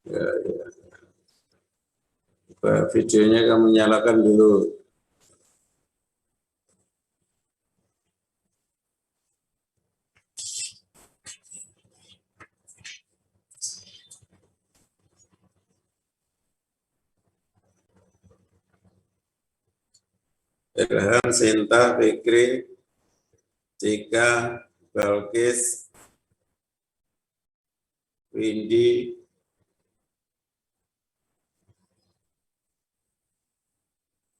Ya, ya. Videonya kamu nyalakan dulu. Ilham, Sinta, Fikri, Cika, Balkis, Windy,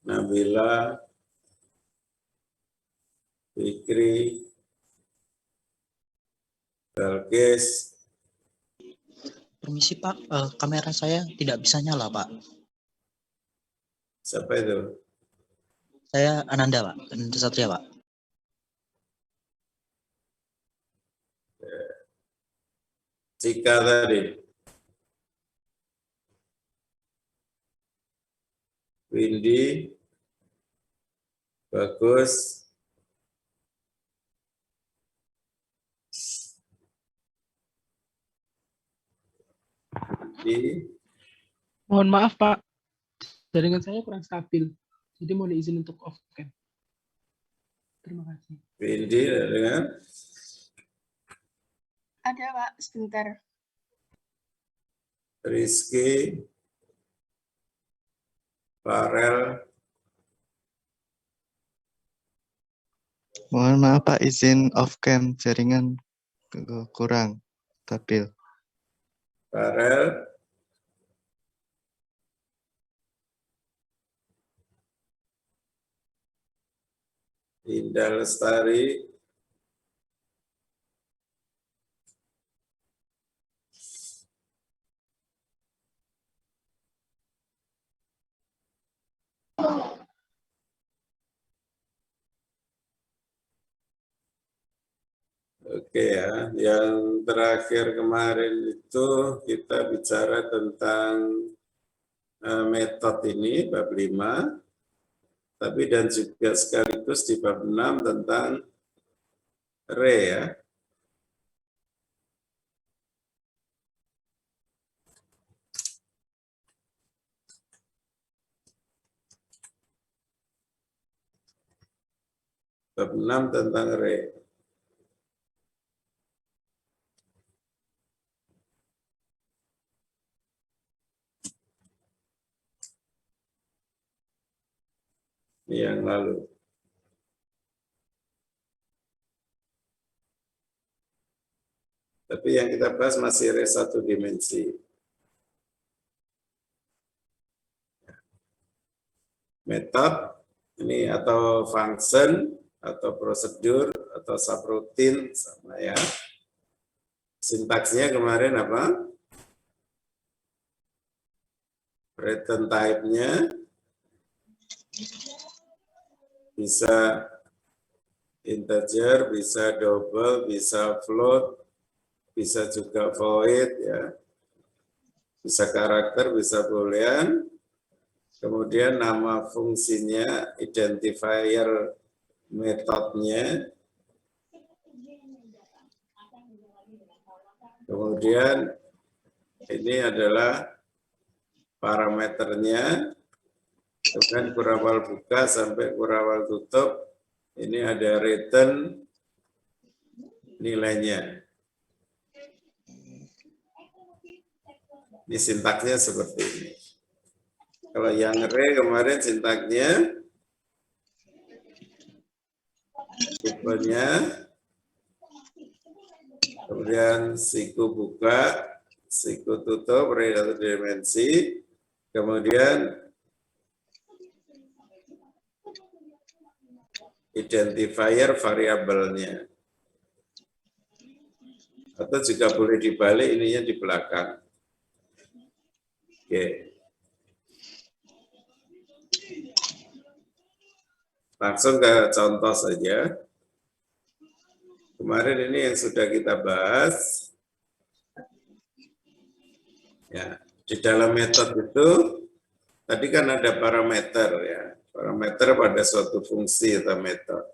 Nabila, Fikri, Balkis. Permisi Pak, kamera saya tidak bisa nyala Pak. Siapa itu? Saya Ananda Pak, Ananda Satria Pak. Cika tadi. Windy, bagus. Mohon maaf Pak, jaringan saya kurang stabil, jadi mohon izin untuk off cam. Terima kasih. Windy dengan? Ada Pak, sebentar. Rizky, Farel. Mohon maaf Pak, izin off cam, jaringan kurang stabil. Farel. Indah Lestari. Oke ya, yang terakhir kemarin itu kita bicara tentang metode ini, bab 5, tapi dan juga sekaligus di bab 6 tentang re ya. Bab 6 tentang re. Ini yang lalu. Tapi yang kita bahas masih re satu dimensi. Metode ini atau function atau prosedur atau subroutine sama ya. Sintaksnya kemarin apa? Return type-nya bisa integer, bisa double, bisa float, bisa juga void ya. Bisa karakter, bisa boolean. Kemudian nama fungsinya, identifier metodenya. Kemudian ini adalah parameternya. Kemudian kurawal buka sampai kurawal tutup, ini ada return nilainya. Ini sintaksnya seperti ini. Kalau yang re kemarin sintaksnya, tipenya, kemudian siku buka, siku tutup, re satu dimensi, kemudian identifier variabelnya. Atau juga boleh dibalik, ininya di belakang. Oke. Langsung ke contoh saja. Kemarin ini yang sudah kita bahas. Ya, di dalam metode itu, tadi kan ada parameter ya. Parameter pada suatu fungsi atau metode.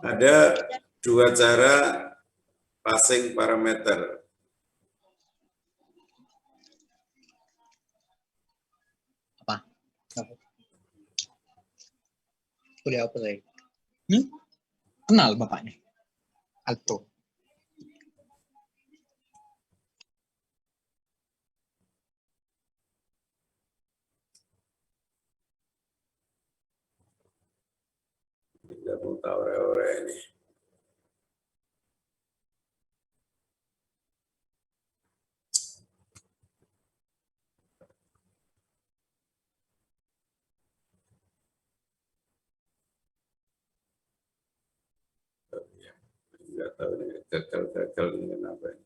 Ada dua cara passing parameter. Kuliah apa saya? Kenal bapaknya. Alto. Tidak mau tahu ore-ore ini. Nggak tahu ini gagal-gagal ini kenapa ini.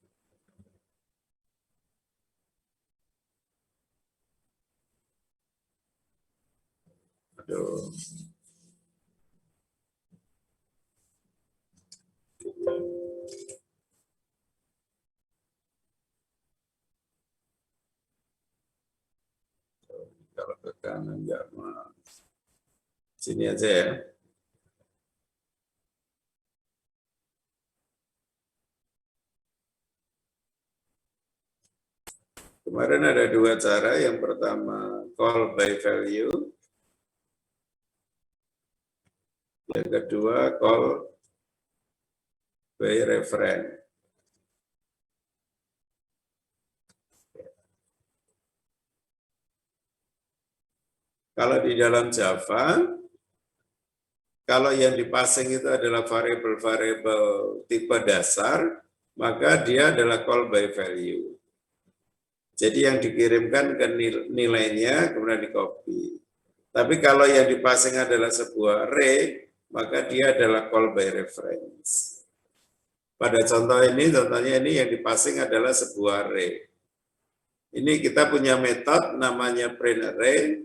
Aduh. Kalau ke kanan nggak mau. Sini aja ya. Kemarin ada dua cara. Yang pertama call by value. Yang kedua call by reference. Kalau di dalam Java, kalau yang dipasang itu adalah variabel-variabel tipe dasar, maka dia adalah call by value. Jadi yang dikirimkan ke nilainya, kemudian di-copy. Tapi kalau yang dipasang adalah sebuah array, maka dia adalah call by reference. Pada contohnya ini yang dipasang adalah sebuah array. Ini kita punya metode namanya print array,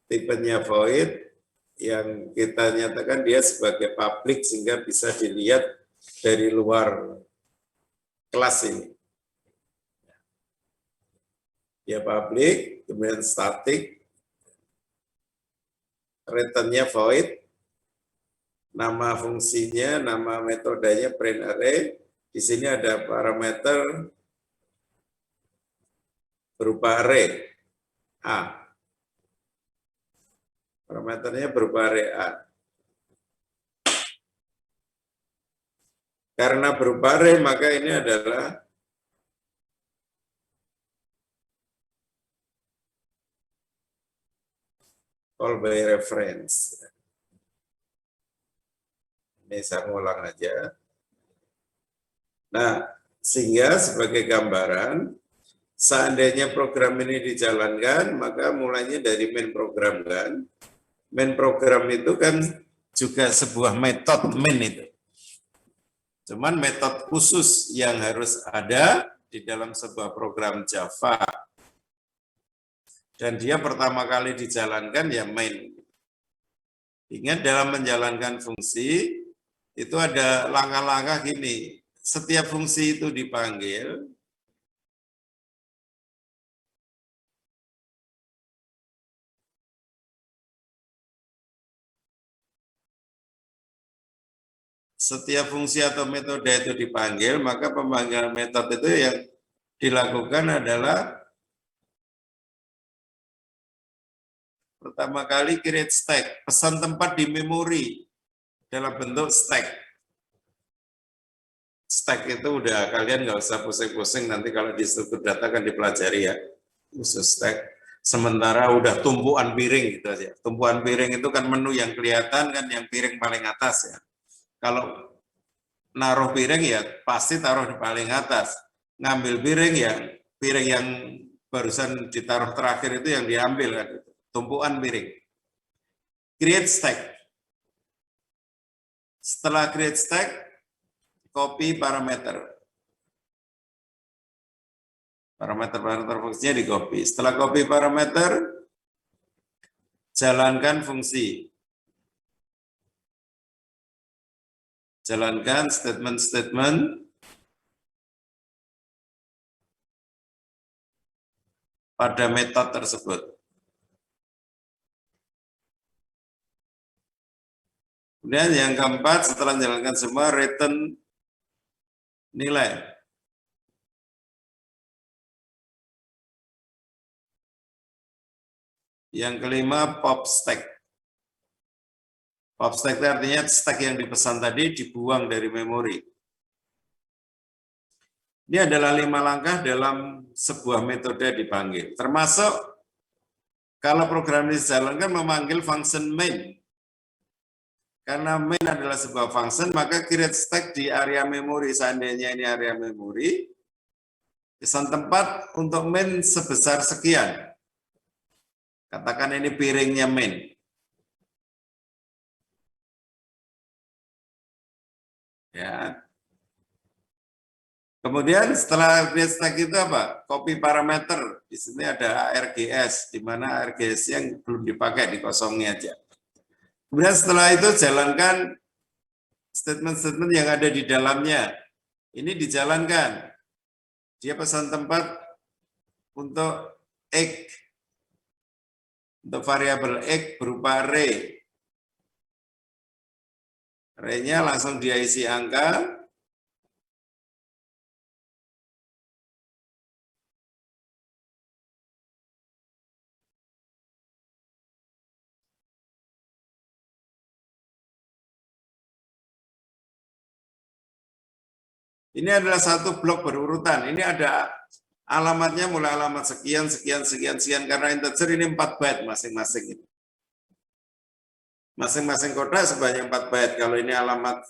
tipenya void, yang kita nyatakan dia sebagai public sehingga bisa dilihat dari luar kelas ini. Ya public, kemudian static, returnnya void, nama fungsinya, nama metodenya print array. Di sini ada parameter berupa array A. Parameternya berupa array A. Karena berupa array, maka ini adalah call by reference. Ini saya ngulang aja. Nah, sehingga sebagai gambaran, seandainya program ini dijalankan, maka mulainya dari main program kan. Main program itu kan juga sebuah metode main itu. Cuman metode khusus yang harus ada di dalam sebuah program Java. Dan dia pertama kali dijalankan ya main. Ingat dalam menjalankan fungsi, itu ada langkah-langkah gini. Setiap fungsi itu dipanggil, setiap fungsi atau metode itu dipanggil, maka pemanggilan metode itu yang dilakukan adalah pertama kali create stack, pesan tempat di memori dalam bentuk stack. Stack itu udah kalian nggak usah pusing-pusing, nanti kalau di struktur data kan dipelajari ya, khusus stack. Sementara udah tumpuan piring gitu aja. Tumpuan piring itu kan menu yang kelihatan kan yang piring paling atas ya. Kalau naruh piring ya pasti taruh di paling atas. Ngambil piring yang barusan ditaruh terakhir itu yang diambil kan. Tumpuan piring. Create stack. Setelah create stack, copy parameter. Parameter fungsinya di copy. Setelah copy parameter, jalankan fungsi. Jalankan statement-statement pada metode tersebut. Kemudian yang keempat, setelah menjalankan semua, return nilai. Yang kelima, pop stack. Pop stack itu artinya stack yang dipesan tadi dibuang dari memori. Ini adalah 5 langkah dalam sebuah metode dipanggil. Termasuk kalau program ini dijalankan memanggil function main. Karena main adalah sebuah function, maka create stack di area memori. Seandainya ini area memori, pesan tempat untuk main sebesar sekian. Katakan ini piringnya main. Ya. Kemudian setelah create stack itu apa? Copy parameter. Di sini ada ARGS, di mana ARGS yang belum dipakai dikosongi aja. Kemudian setelah itu jalankan statement-statement yang ada di dalamnya. Ini dijalankan. Dia pesan tempat untuk X, untuk variabel X berupa array. Array-nya langsung dia isi angka. Ini adalah satu blok berurutan. Ini ada alamatnya mulai alamat sekian, sekian, sekian, sekian. Karena integer ini 4 byte masing-masing. Masing-masing kotak sebanyak 4 byte. Kalau ini alamat,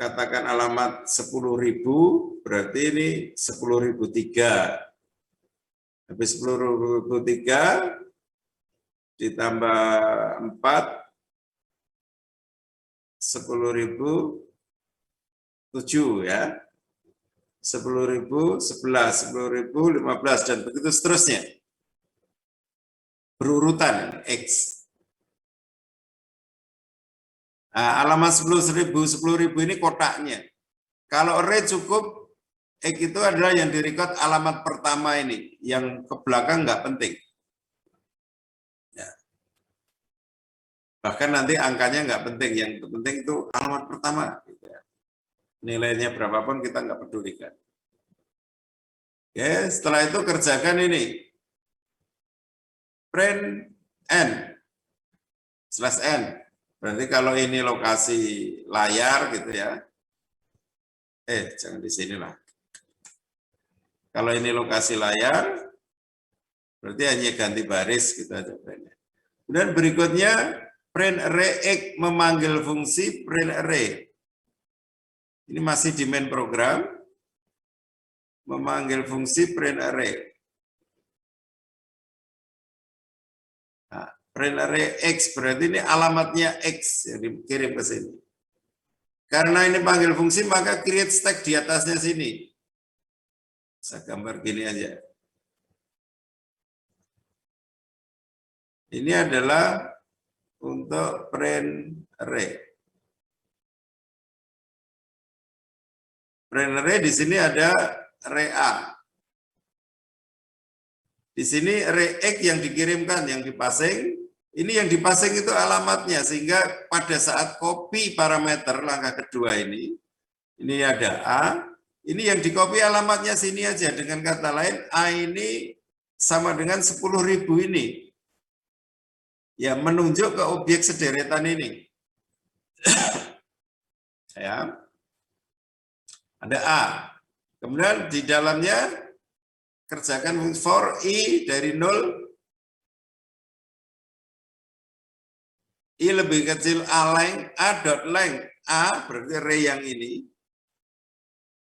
katakan alamat 10.000, berarti ini 10.003. Habis 10.003 ditambah 4, 10.007 ya. 10.000, 11, 10.000, 15, dan begitu seterusnya. Berurutan X. Nah, alamat 10.000 ini kotaknya. Kalau array cukup, X itu adalah yang direcord alamat pertama ini. Yang ke belakang nggak penting. Ya. Bahkan nanti angkanya nggak penting. Yang penting itu alamat pertama. Nilainya berapapun kita nggak pedulikan. Oke, setelah itu kerjakan ini. Print N. /N. Berarti kalau ini lokasi layar gitu ya. Jangan di sini lah. Kalau ini lokasi layar, berarti hanya ganti baris gitu aja printnya. Kemudian berikutnya, print array X memanggil fungsi print array. Ini masih di main program, memanggil fungsi print array. Nah, print array X berarti ini alamatnya X yang dikirim ke sini. Karena ini panggil fungsi, maka create stack di atasnya sini. Saya gambar gini aja. Ini adalah untuk print array. Print array di sini ada array A. Di sini array X yang dikirimkan, yang dipasing. Ini yang dipasing itu alamatnya, sehingga pada saat copy parameter langkah kedua ini ada A. Ini yang di copy alamatnya sini aja. Dengan kata lain, A ini sama dengan 10.000 ini. Ya, menunjuk ke objek sederetan ini. Ya. Ada A. Kemudian di dalamnya kerjakan for I dari 0. I lebih kecil A length, A dot length. A berarti array yang ini.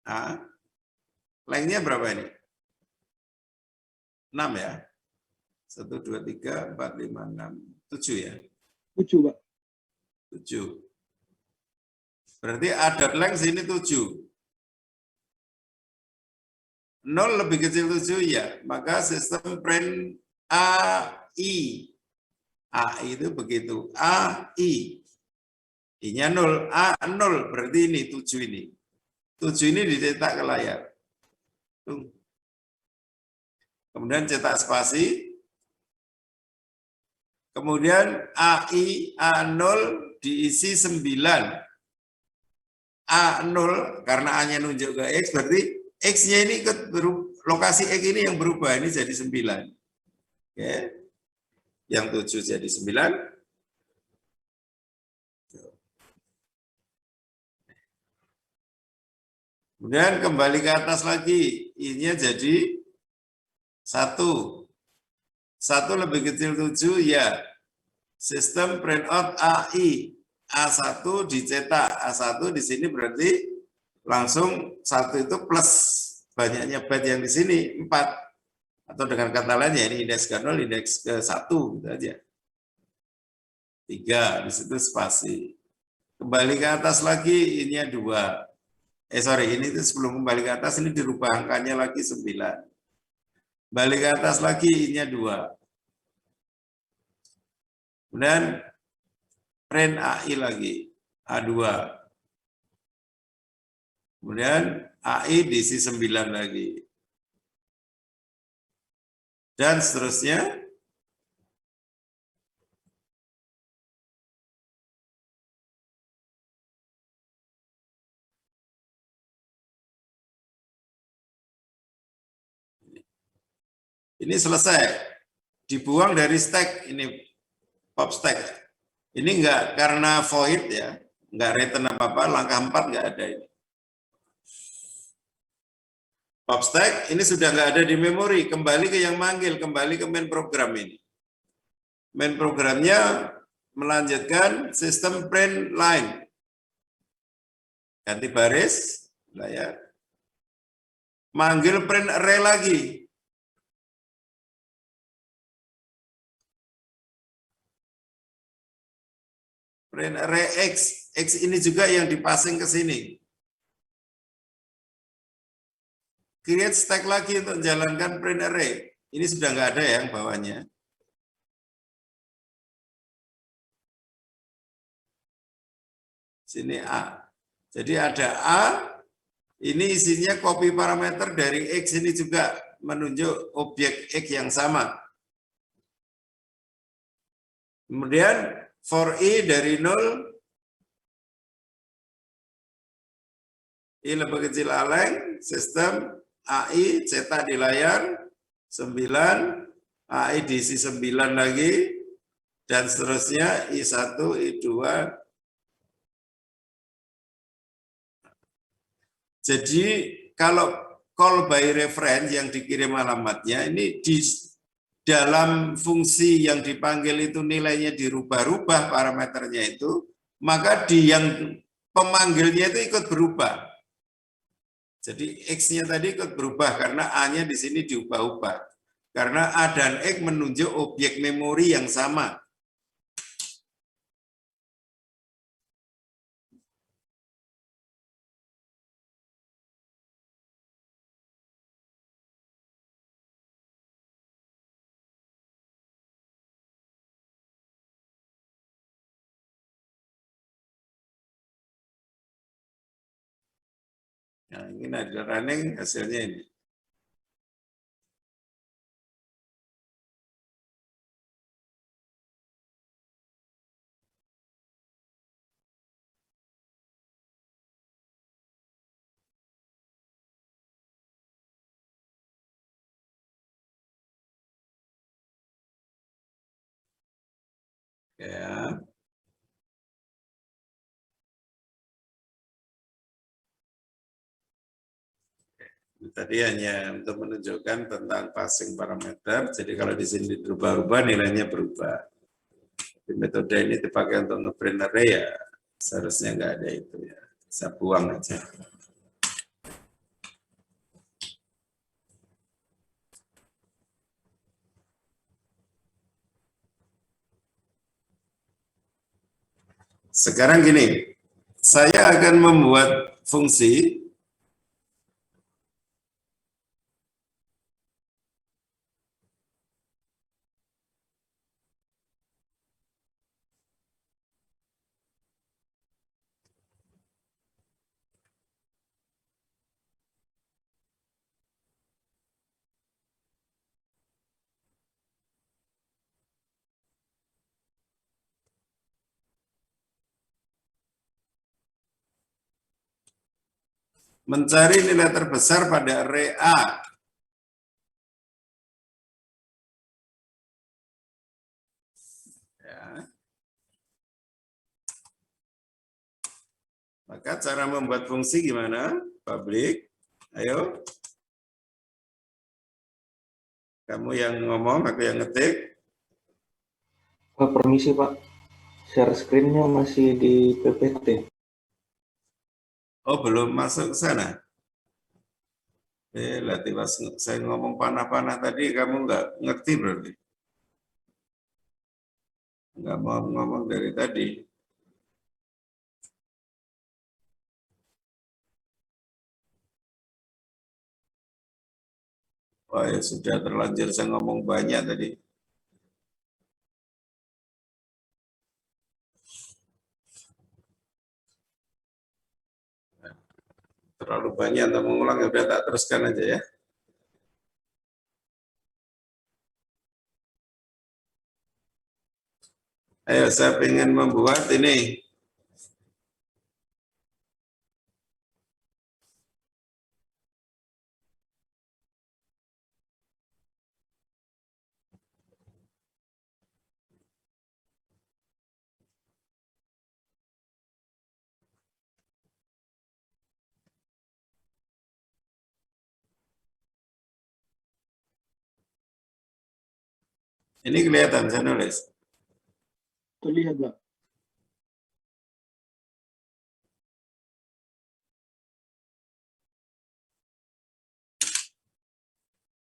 A. Lengthnya berapa ini? 6 ya. 1, 2, 3, 4, 5, 6, 7 ya. 7, Pak. 7. Berarti A dot length sini 7. 0 lebih kecil 7 ya, maka sistem print AI. AI itu begitu, AI. I-nya 0, A0 berarti ini 7 ini. 7 ini dicetak ke layar. Kemudian cetak spasi. Kemudian AI A0 diisi 9. A0 karena A-nya nunjuk ke X berarti X-nya ini lokasi X ini yang berubah, ini jadi 9. Oke. Yang 7 jadi 9. Kemudian kembali ke atas lagi, I-nya jadi 1. 1 lebih kecil 7, ya. Sistem printout AI. A1 dicetak, A1 di sini berarti langsung 1 itu plus banyaknya byte yang di sini 4. Atau dengan kata lain ya ini indeks ke 0, indeks ke 1 gitu aja. 3, di situ spasi. Kembali ke atas lagi, ini 2. Ini itu sebelum kembali ke atas ini dirubah angkanya lagi 9. Balik ke atas lagi, ini 2. Kemudian print AI lagi, A2. Kemudian AI diisi 9 lagi. Dan seterusnya. Ini selesai. Dibuang dari stack, ini pop stack. Ini enggak karena void ya, enggak return apa-apa, langkah 4 enggak ada ini. Pop stack ini sudah enggak ada di memori, kembali ke yang manggil, kembali ke main program ini. Main programnya melanjutkan sistem print line. Ganti baris, layar. Manggil print array lagi. Print array X. X ini juga yang dipasing ke sini. Create stack lagi untuk menjalankan print array. Ini sudah nggak ada yang bawahnya. Sini A. Jadi ada A, ini isinya copy parameter dari X ini juga menunjuk objek X yang sama. Kemudian for I dari 0, I lebih kecil aleng, sistem AI cetak di layar, 9, AI diisi 9 lagi, dan seterusnya I1, I2. Jadi kalau call by reference yang dikirim alamatnya, ini di dalam fungsi yang dipanggil itu nilainya dirubah-rubah parameternya itu, maka di yang pemanggilnya itu ikut berubah. Jadi X-nya tadi ikut berubah karena A-nya di sini diubah-ubah. Karena A dan X menunjuk objek memori yang sama. Nah, ini ada running hasilnya ini. Ya. Tadi hanya untuk menunjukkan tentang passing parameter. Jadi kalau di sini berubah-ubah nilainya berubah. Di metode ini dipakai untuk ngeprint array ya seharusnya nggak ada itu ya. Bisa buang aja. Sekarang gini, saya akan membuat fungsi mencari nilai terbesar pada array A. Ya. Maka cara membuat fungsi gimana? Publik, ayo. Kamu yang ngomong, aku yang ngetik. Pak, permisi Pak, share screen-nya masih di PPT. Oh, belum masuk ke sana? Latih pas saya ngomong panah-panah tadi, kamu nggak ngerti berarti? Nggak mau ngomong dari tadi. Oh ya sudah terlanjur saya ngomong banyak tadi. Terlalu banyak untuk mengulang, ya udah tak teruskan aja ya. Ayo, saya ingin membuat ini. Ini kelihatan saya nulis. Terlihat, Pak.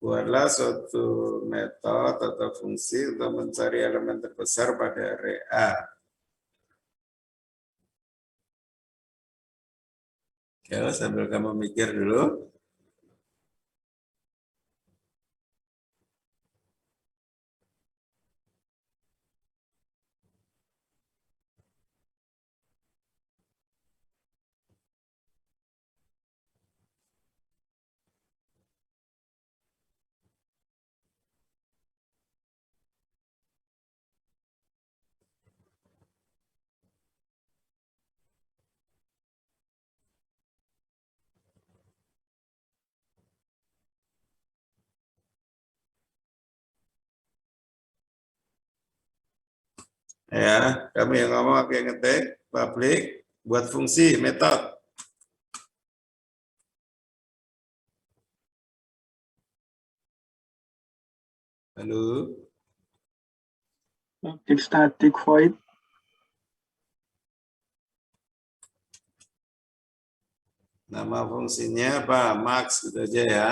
Buatlah suatu metode atau fungsi untuk mencari elemen terbesar pada array A. Ya, sambil kamu mikir dulu. Ya, kamu yang ngomong, aku yang ngetik. Publik, buat fungsi, metode. Halo. Public static void. Nama fungsinya apa? Max gitu aja ya.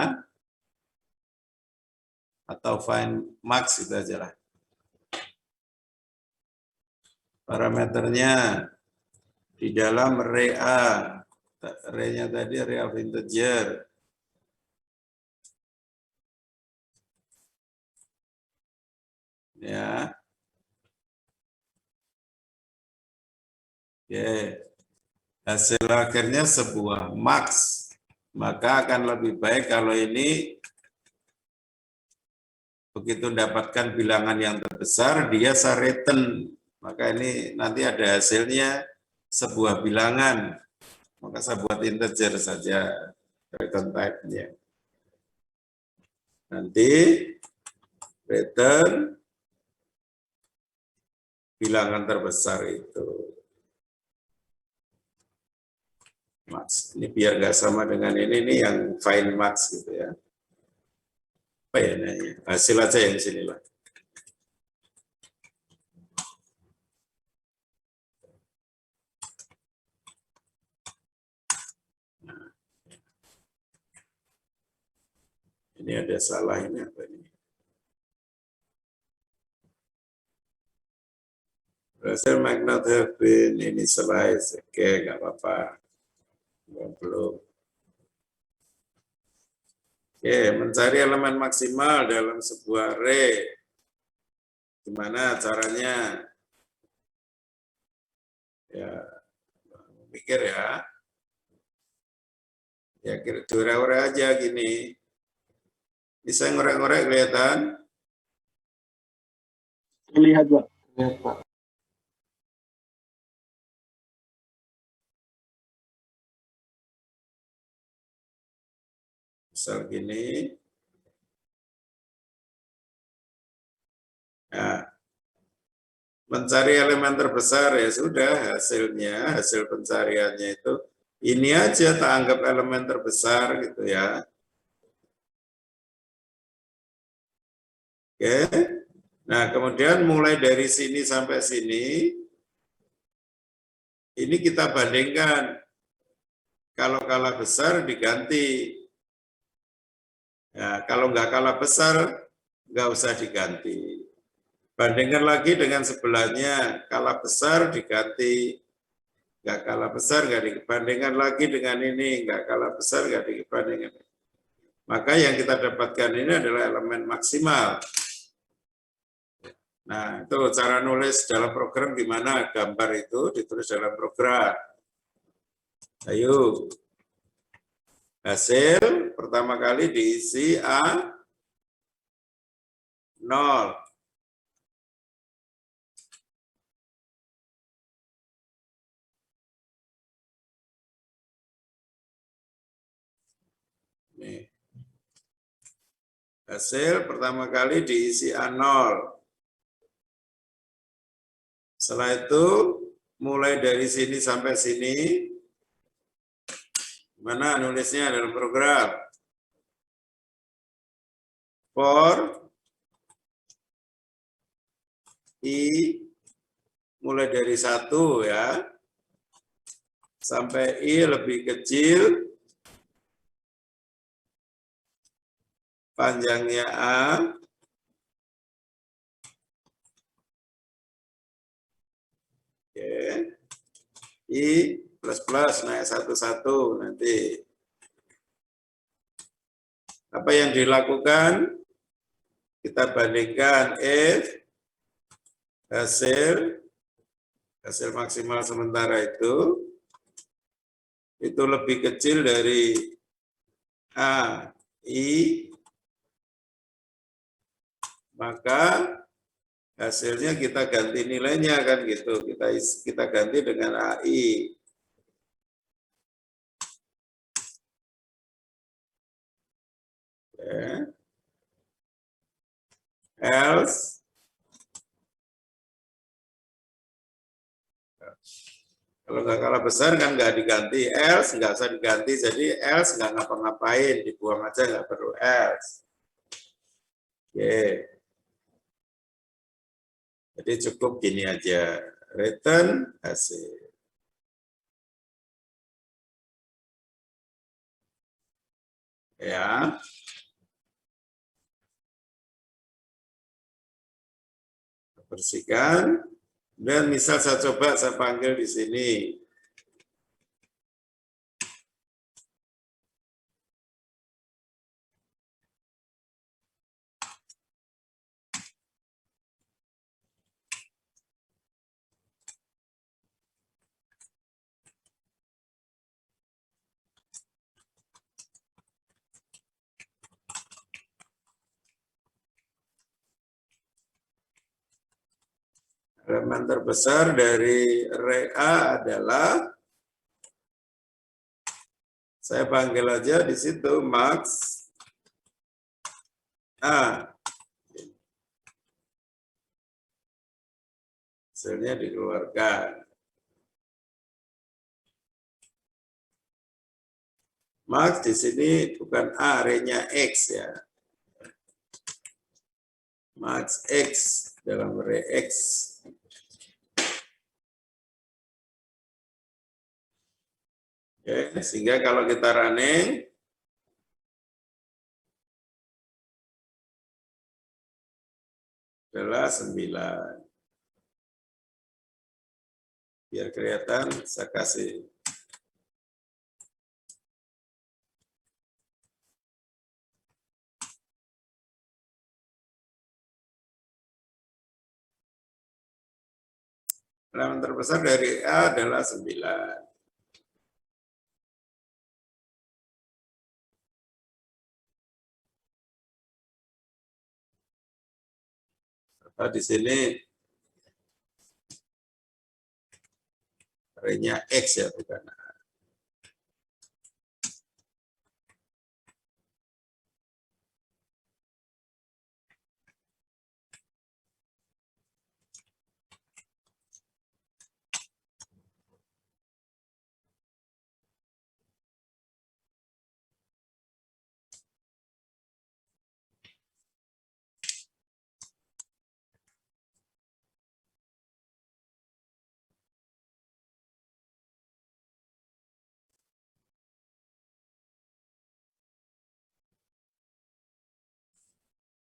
Atau find max gitu aja lah. Parameternya di dalam array A. Array-nya tadi array of integer. Ya. Oke. Hasil akhirnya sebuah max. Maka akan lebih baik kalau ini begitu mendapatkan bilangan yang terbesar, dia saya return. Maka ini nanti ada hasilnya sebuah bilangan. Maka saya buat integer saja return type-nya. Nanti return bilangan terbesar itu. Max. Ini biar nggak sama dengan ini yang find max gitu ya. Apa ya namanya? Hasil aja yang sini lah. Ini ada salah ini apa ini? Hasil might not have been initialized. Oke, nggak apa-apa. Belum. Oke, mencari elemen maksimal dalam sebuah array. Gimana caranya? Ya, pikir ya. Ya, kira-kira aja gini. Bisa ngorek-ngorek kelihatan? Terlihat, Pak. Ya Pak. Misal gini. Nah, mencari elemen terbesar ya sudah hasilnya, hasil pencariannya itu Ini aja tak anggap elemen terbesar gitu ya. Oke. Nah, kemudian mulai dari sini sampai sini, ini kita bandingkan. Kalau kalah besar diganti. Ya, kalau nggak kalah besar, nggak usah diganti. Bandingkan lagi dengan sebelahnya, kalah besar diganti. Nggak kalah besar, nggak dibandingkan lagi dengan ini, nggak kalah besar, nggak dibandingkan. Maka yang kita dapatkan ini adalah elemen maksimal. Nah, itu cara nulis dalam program gimana gambar itu ditulis dalam program. Ayo. Hasil pertama kali diisi A 0. Nih. Hasil pertama kali diisi A0. Setelah itu mulai dari sini sampai sini, mana nulisnya dalam program? For I mulai dari 1 ya, sampai I lebih kecil, panjangnya A, oke. I plus naik 1 nanti. Apa yang dilakukan? Kita bandingkan if hasil maksimal sementara itu lebih kecil dari A, I, maka hasilnya kita ganti nilainya kan gitu. Kita ganti dengan AI. Ya. Else kalau nggak kalah besar kan nggak diganti, else nggak usah diganti, jadi else nggak ngapa-ngapain, dibuang aja nggak perlu else. Oke. Jadi cukup gini aja, return hasil. Ya. Bersihkan. Dan misal saya coba saya panggil di sini. Elemen terbesar dari array A adalah, saya panggil aja di situ max A. Hasilnya dikeluarkan. Max di sini bukan A, array-nya X ya. Max X dalam array X. Oke, sehingga kalau kita running, adalah 9. Biar kelihatan, saya kasih. Elemen terbesar dari A adalah 9. Atau di sini array-nya X ya, bukan A.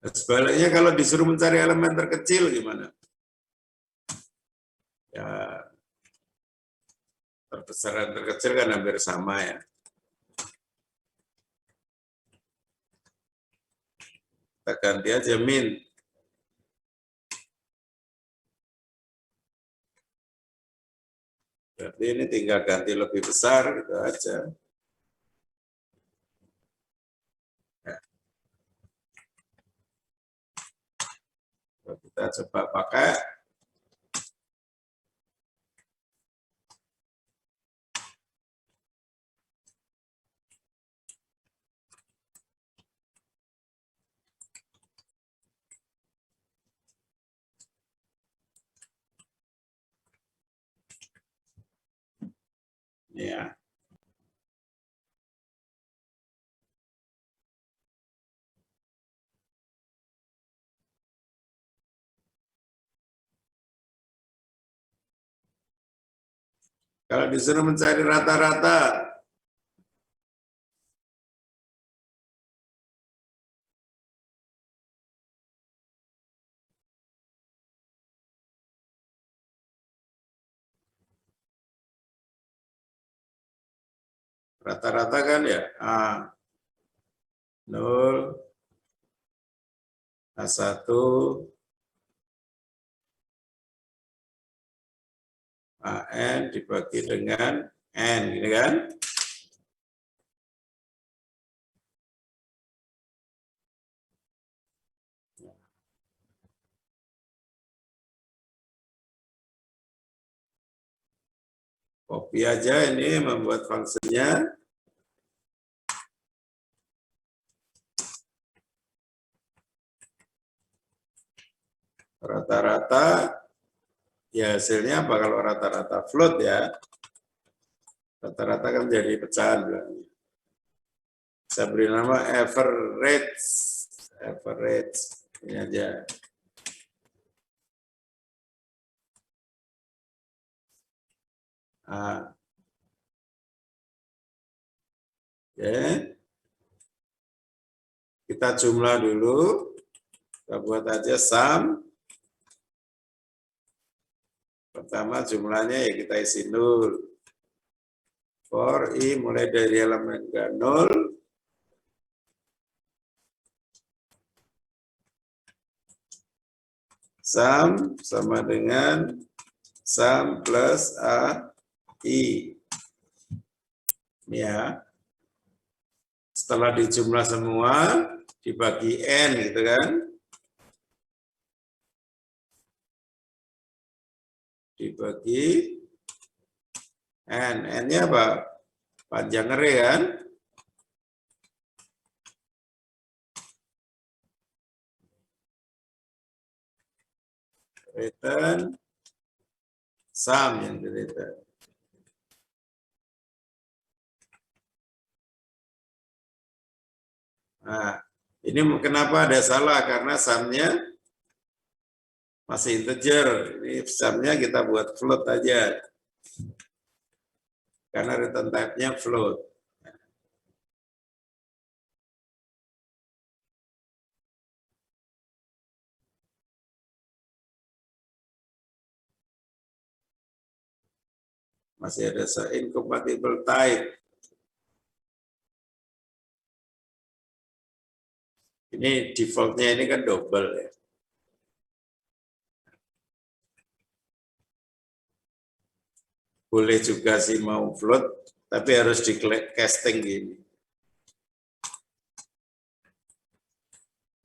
Sebaliknya kalau disuruh mencari elemen terkecil gimana? Ya, terbesar dan terkecil kan hampir sama ya. Kita ganti aja min. Berarti ini tinggal ganti lebih besar gitu aja. Kita coba pakai. Ya. Kalau disuruh mencari rata-rata, rata-rata kan ya A0, A1, AN dibagi dengan N, gitu kan? Copy aja ini membuat fungsinya. Rata-rata, ya hasilnya apa kalau rata-rata float ya? Rata-rata kan jadi pecahan bilangnya. Saya beri nama average. Average, ini aja. Oke. Kita jumlah dulu. Kita buat aja sum. Pertama jumlahnya ya kita isi 0. For I mulai dari elemen ke 0. Sum sama dengan sum plus AI. Ini ya. Setelah dijumlah semua, dibagi N gitu kan. Dibagi N. N-nya apa? Panjang array kan? Return sum yang di return. Nah, ini kenapa ada salah? Karena sumnya masih integer. Ini sumnya kita buat float aja. Karena return type-nya float. Masih ada incompatible type. Ini defaultnya ini kan double ya. Boleh juga sih mau float, tapi harus di casting gini.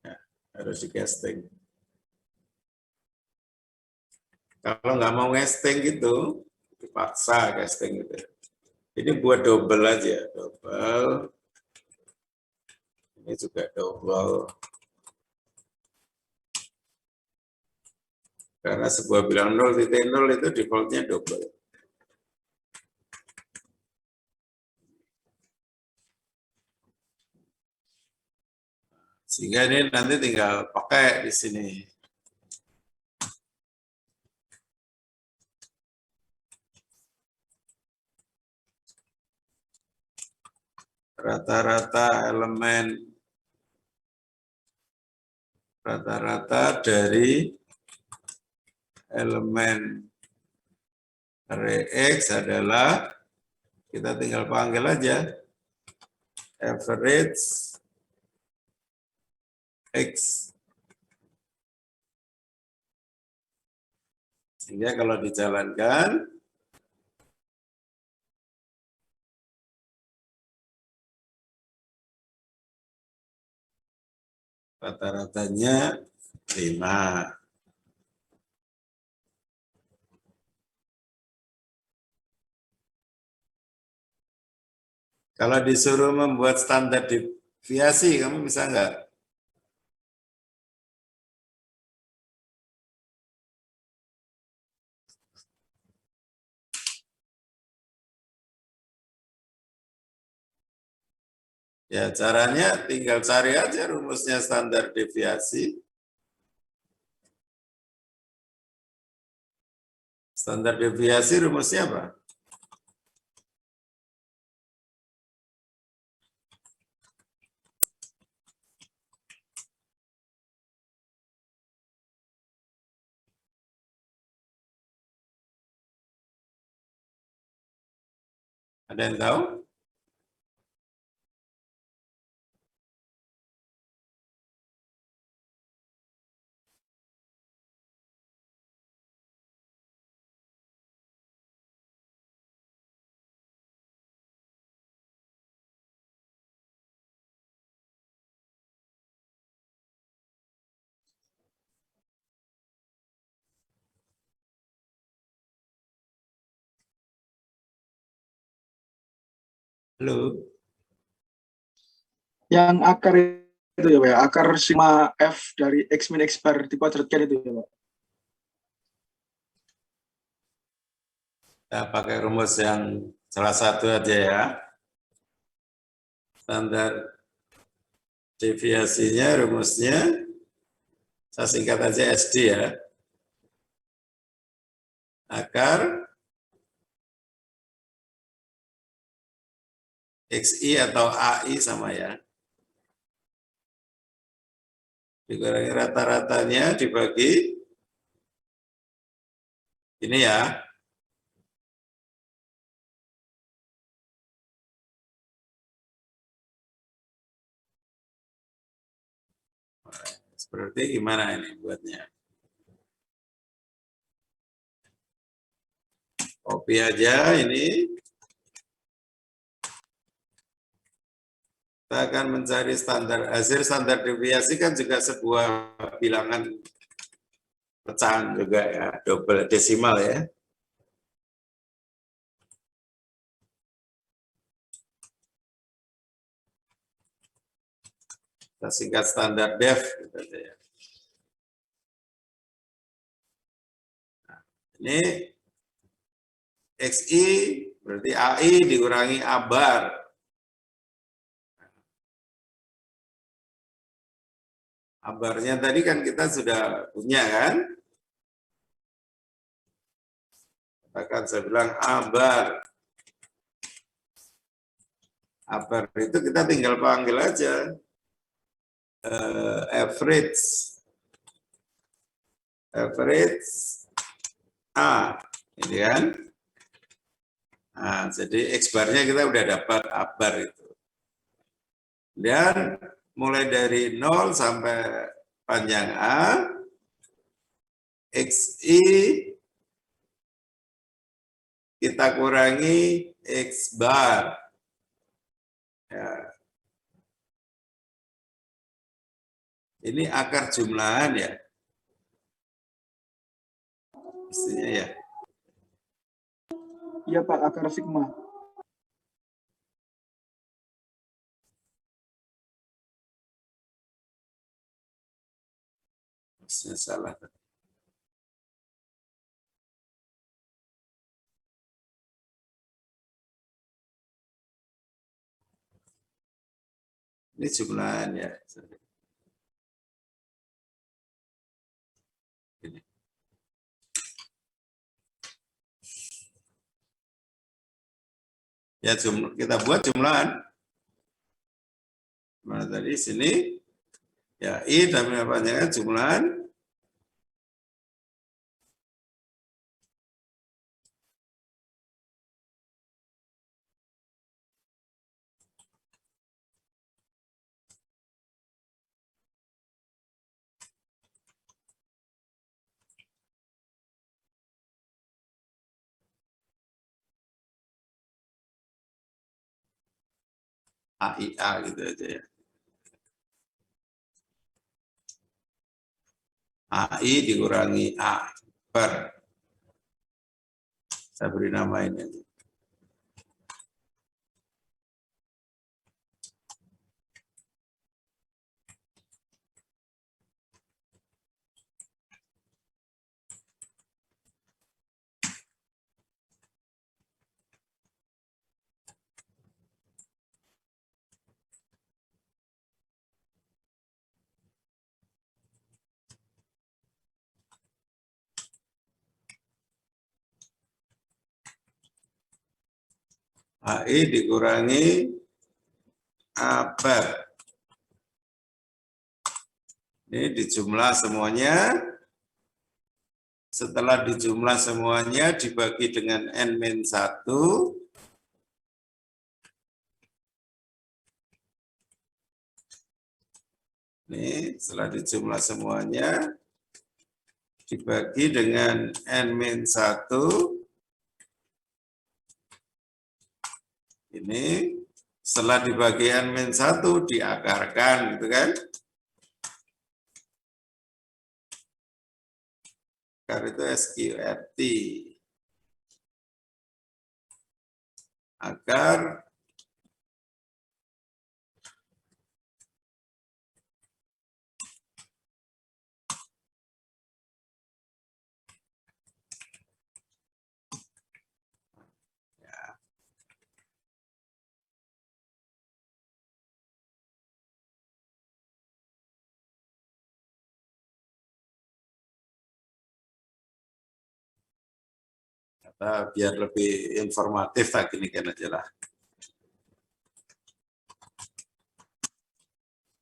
Ya, harus di casting. Kalau nggak mau casting gitu, dipaksa casting gitu. Ini buat double aja, double. Ini juga double. Karena sebuah bilang 0.0 itu defaultnya double. Sehingga ini nanti tinggal pakai di sini. Rata-rata elemen rata-rata dari elemen array X adalah, kita tinggal panggil aja, average X. Sehingga kalau dijalankan, rata-ratanya 5. Kalau disuruh membuat standar deviasi, kamu bisa nggak? Ya, caranya tinggal cari aja rumusnya standar deviasi. Standar deviasi rumusnya apa? Ada yang tahu? Halo? Yang akar itu ya Pak, akar sigma F dari X min X bar dikuadratkan itu ya Pak. Kita pakai rumus yang salah satu aja ya. Standar deviasinya, rumusnya, saya singkat aja SD ya. Akar XI atau AI sama ya. Dikurangi rata-ratanya dibagi ini ya. Seperti gimana ini buatnya? Copy aja ini. Kita akan mencari standar, hasil standar deviasi kan juga sebuah bilangan pecahan juga ya, double desimal ya. Kita singkat standar def gitu aja ya. Nah, ini XI berarti AI dikurangi A bar. A barnya tadi kan kita sudah punya kan? Katakan saya bilang A bar. A bar itu kita tinggal panggil aja average A, ini kan? Nah, jadi X barnya kita udah dapat A bar itu. Dan mulai dari 0 sampai panjang A, XI kita kurangi X bar. Ya. Ini akar jumlahan ya. Mestinya ya. Iya Pak, akar sigma. Mestinya salah. Ini jumlahan ya. Ini. Ya kita buat jumlahan. Mana tadi sini Ya, I dan panjangnya jumlahan AIA gitu aja ya. AI dikurangi A per. Saya beri nama ini aja. AI dikurangi A per. Ini dijumlah semuanya. Setelah dijumlah semuanya dibagi dengan N-1. Ini setelah dijumlah semuanya dibagi dengan N-1. Ini setelah dibagi N-1 diakarkan gitu kan. Akar itu SQRT. Akar biar lebih informatif tak gini kan aja lah.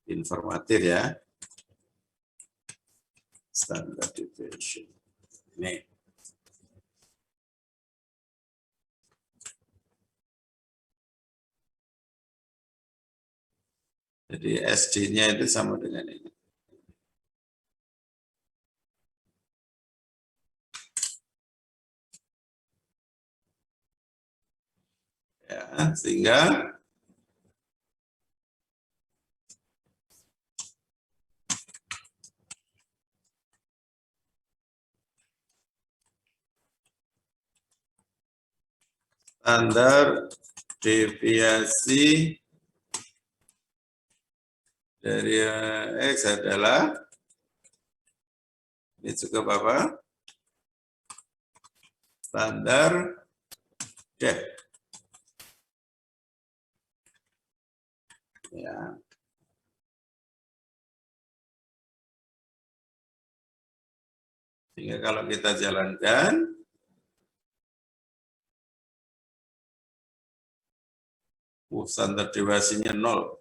Informatif ya. Standard deviation. Ini. Jadi SD-nya itu sama dengan ini. Ya, sehingga standar deviasi dari X adalah, ini cukup apa? Standar depth. Ya. Sehingga kalau kita jalankan, standar deviasinya 0.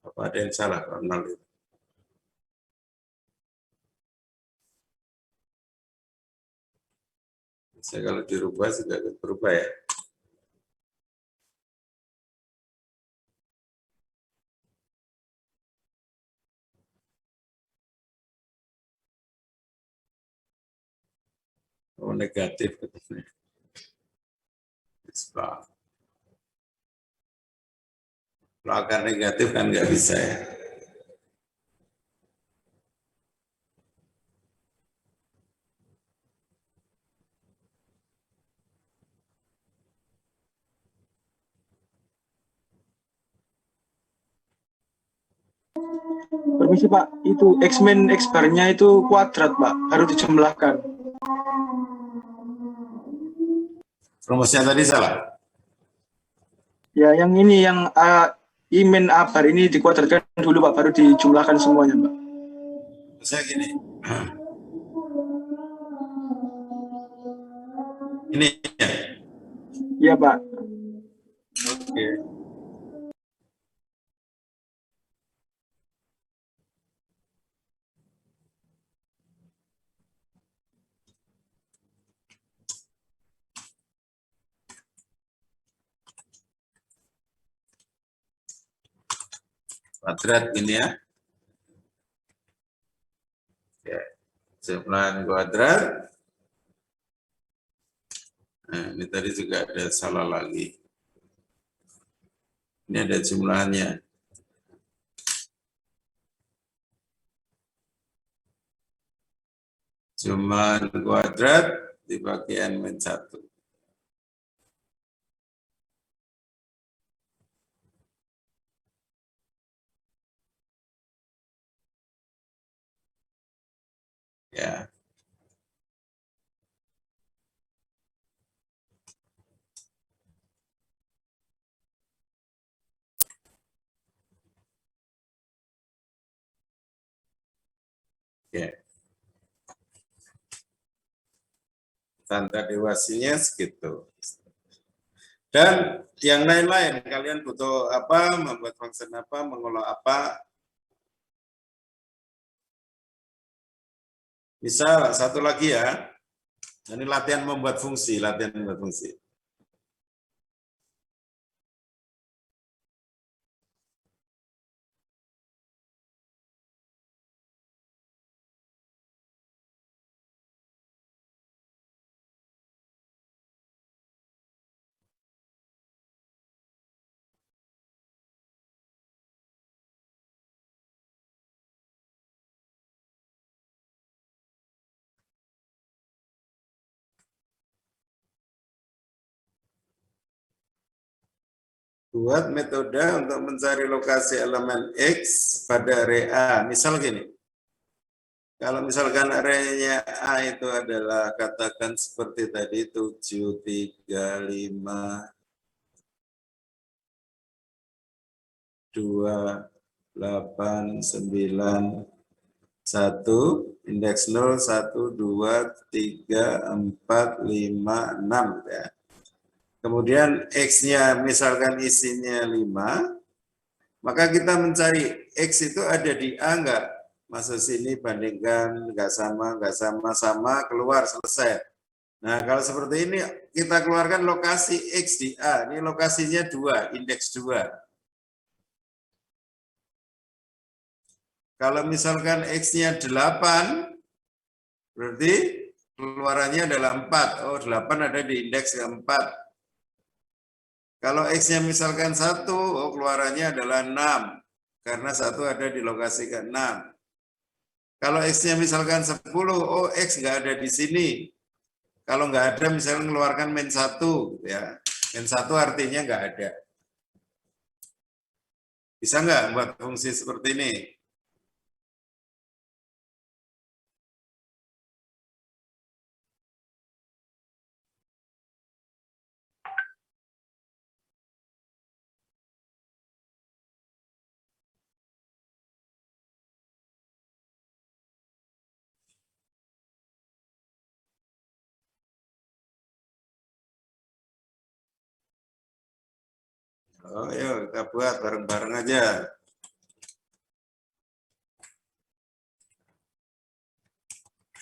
Apa ada yang salah kalau 0 itu? Saya kalau dirubah juga berubah ya. Oh, negatif. Kalau akar negatif kan nggak bisa ya. Permisi Pak, itu X-min X-bar-nya itu kuadrat Pak, harus dijumlahkan. Rumusnya tadi salah. Ya, yang ini yang I-min A bar ini dikuadratkan dulu Pak, baru dijumlahkan semuanya Pak. Saya gini. Ini ya. Iya Pak. Oke. Kuadrat gini ya. Ya. Jumlahan kuadrat. Nah, ini tadi juga ada salah lagi. Ini ada jumlahannya. Jumlahan kuadrat dibagi N-1. Ya. Ya. Tanda dewasanya segitu. Dan yang lain-lain, kalian butuh apa, membuat function apa, mengolah apa. Misal, satu lagi ya, ini latihan membuat fungsi, Buat metode untuk mencari lokasi elemen X pada array A. Misal gini, kalau misalkan arraynya A itu adalah, katakan seperti tadi, 7, 3, 5, 2, 8, 9, 1, indeks 0, 1, 2, 3, 4, 5, 6 ya. Kemudian X-nya misalkan isinya 5, maka kita mencari X itu ada di A enggak? Masuk sini, bandingkan, enggak sama, sama, keluar, selesai. Nah, kalau seperti ini, kita keluarkan lokasi X di A. Ini lokasinya 2, indeks 2. Kalau misalkan X-nya 8, berarti keluarannya adalah 4. Oh, 8 ada di indeks keempat. Kalau X-nya misalkan 1, oh keluarannya adalah 6. Karena 1 ada di lokasi ke-6. Kalau X-nya misalkan 10, oh X nggak ada di sini. Kalau nggak ada, misalnya mengeluarkan -1. Ya. -1 artinya nggak ada. Bisa nggak buat fungsi seperti ini? Oh, yuk kita buat bareng-bareng aja.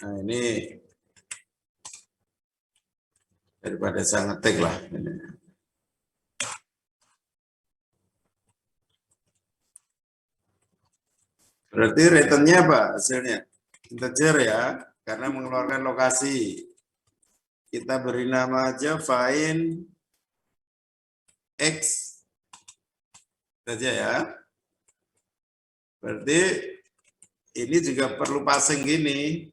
Nah, ini daripada saya ngetik lah. Berarti returnnya apa hasilnya? Integer ya, karena mengeluarkan lokasi. Kita beri nama aja find X saja ya. Berarti ini juga perlu passing gini.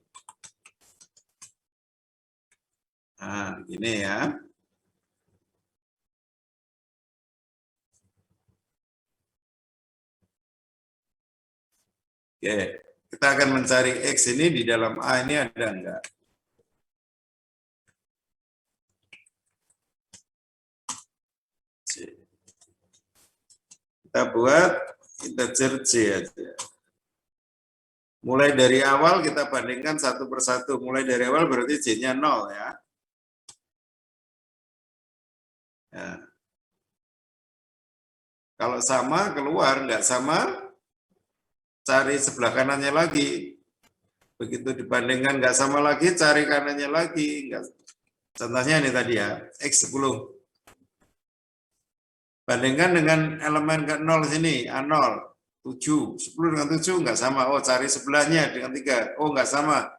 Nah, gini ya. Oke, kita akan mencari X ini di dalam A ini ada enggak? Kita buat integer J aja. Mulai dari awal kita bandingkan satu persatu. Mulai dari awal berarti J-nya 0 ya. Ya. Kalau sama keluar, nggak sama, cari sebelah kanannya lagi. Begitu dibandingkan nggak sama lagi, cari kanannya lagi. Contohnya ini tadi ya, X10. Bandingkan dengan elemen ke 0 sini, A0, 7. 10 dengan 7 nggak sama. Oh, cari sebelahnya dengan 3. Oh, nggak sama.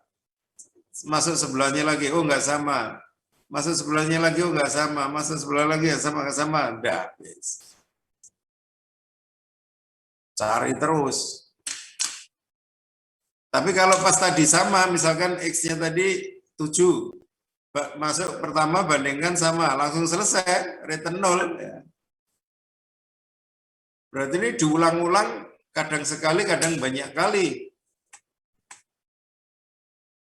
Masuk sebelahnya lagi, oh nggak sama. Masuk sebelahnya lagi, oh nggak sama. Masuk sebelah lagi, ya sama, nggak sama. Udah, cari terus. Tapi kalau pas tadi sama, misalkan X-nya tadi 7, masuk pertama bandingkan sama, langsung selesai, return 0. Ya. Berarti ini diulang-ulang, kadang sekali, kadang banyak kali.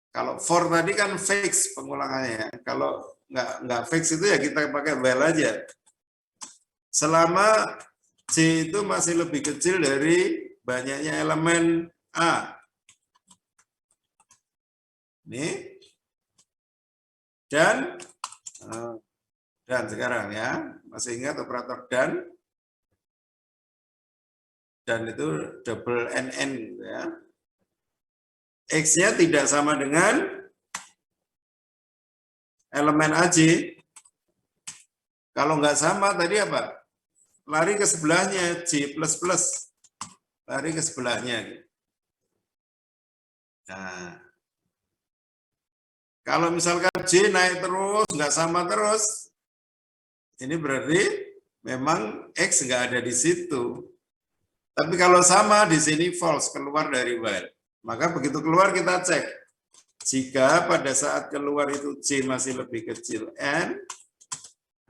Kalau for tadi kan fix pengulangannya. Kalau nggak fix itu ya kita pakai while aja. Selama J itu masih lebih kecil dari banyaknya elemen A. Ini. Dan sekarang ya, masih ingat operator dan itu double NN gitu ya. X-nya tidak sama dengan elemen AJ. Kalau nggak sama tadi apa? Lari ke sebelahnya, J++. Lari ke sebelahnya. Nah, kalau misalkan J naik terus, nggak sama terus, ini berarti memang X nggak ada di situ. Tapi kalau sama, di sini false, keluar dari while. Maka begitu keluar kita cek. Jika pada saat keluar itu J masih lebih kecil N,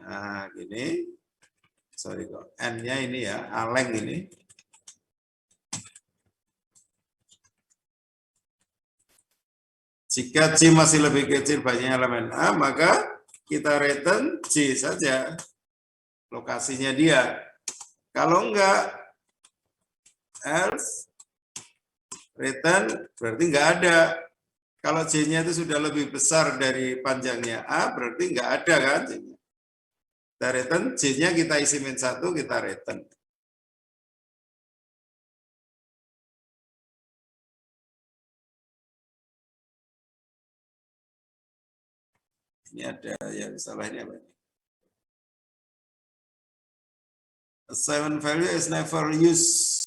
nah gini, sorry kok, N-nya ini ya, aleng ini. Jika J masih lebih kecil banyak elemen A, maka kita return J saja, lokasinya dia. Kalau enggak, else, return berarti enggak ada. Kalau J-nya itu sudah lebih besar dari panjangnya A, berarti enggak ada kan J-nya. Kita return, J-nya kita isi min 1, kita return. Ini ada yang salah ini apa? Assignment value is never used.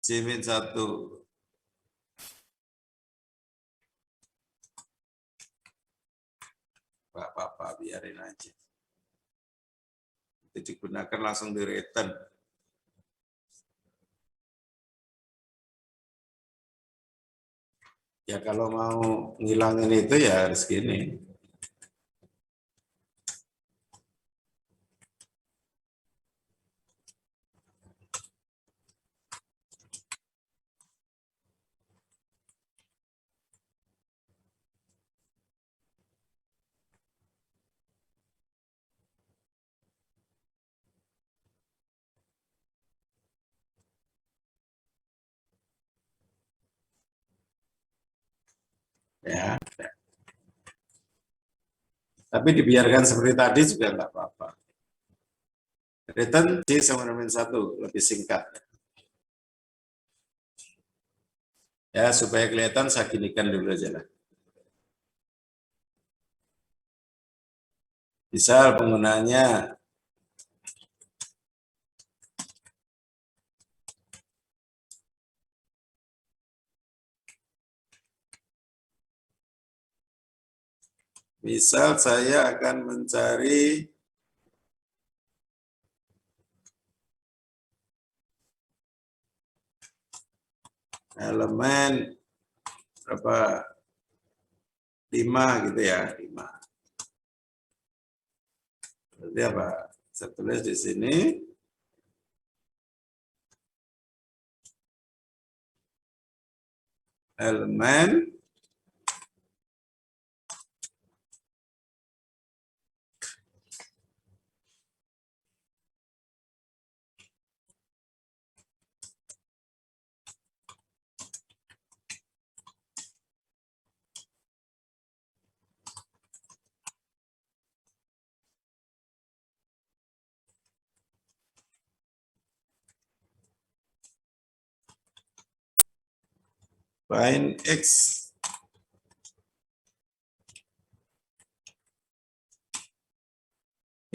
J-1. Gak apa-apa, biarin aja. Itu digunakan langsung di return. Ya kalau mau ngilangin itu ya harus gini. Ya. Tapi dibiarkan seperti tadi juga nggak apa-apa. Return J sama min 1 lebih singkat. Ya supaya kelihatan saya ginikan dulu aja lah. Misal penggunaannya misal saya akan mencari elemen berapa 5 gitu ya, 5. Berarti apa? Saya tulis di sini elemen Find X.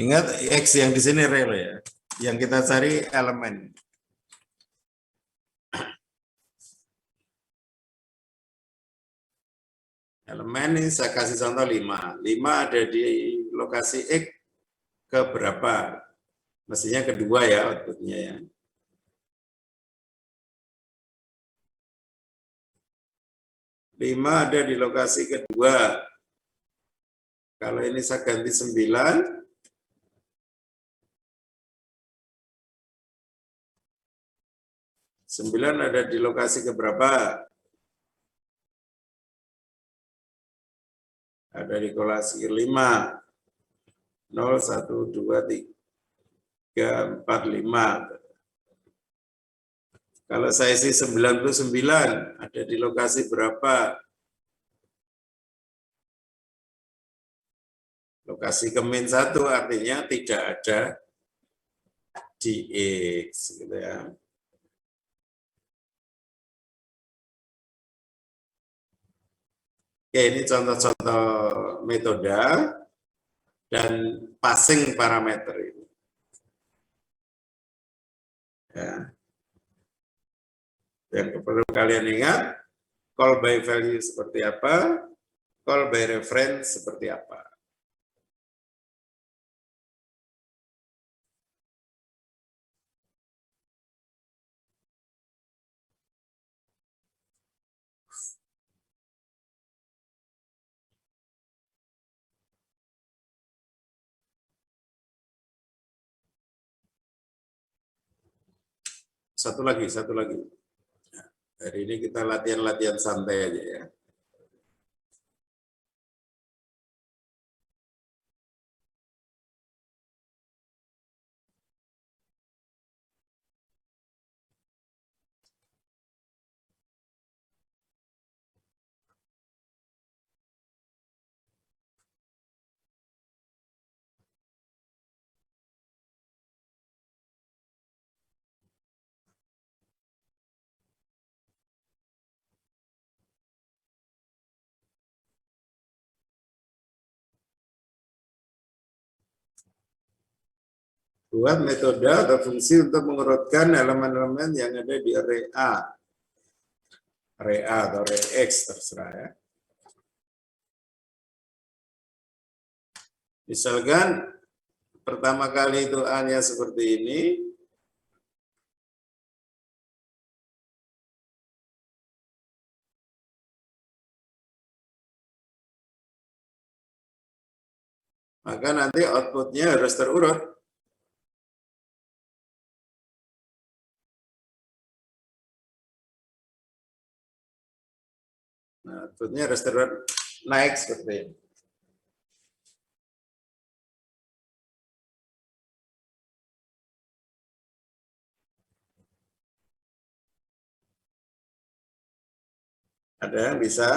Ingat X yang di sini real ya. Yang kita cari elemen. Elemen ini saya kasih contoh 5. 5 ada di lokasi X ke berapa? Mestinya kedua ya outputnya ya. Lima ada di lokasi kedua. Kalau ini saya ganti 9. 9 ada di lokasi keberapa? Ada di lokasi 5. 0, 1, 2, 3, 4, 5. Kalau saya isi 99, ada di lokasi berapa? Lokasi ke min 1 artinya tidak ada di X. Gitu ya. Oke, ini contoh-contoh metode dan passing parameter ini. Ya. Yang perlu kalian ingat, call by value seperti apa, call by reference seperti apa. Satu lagi. Hari ini kita latihan-latihan santai aja ya. Buat metode atau fungsi untuk mengurutkan elemen-elemen yang ada di array A. Array A atau array X, terserah ya. Misalkan pertama kali itu A-nya seperti ini. Maka nanti outputnya harus terurut. Nah, outputnya harus terurut naik seperti ini. Ada yang bisa?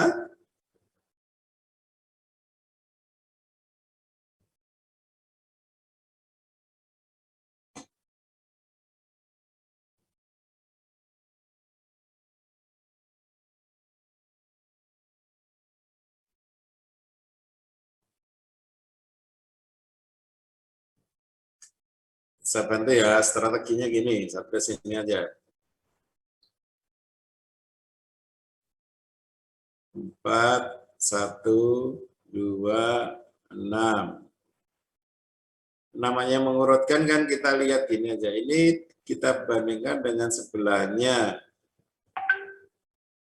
Saya bantu ya, strateginya gini, sampai sini aja. 4, 1, 2, 6. Namanya mengurutkan kan kita lihat gini aja. Ini kita bandingkan dengan sebelahnya.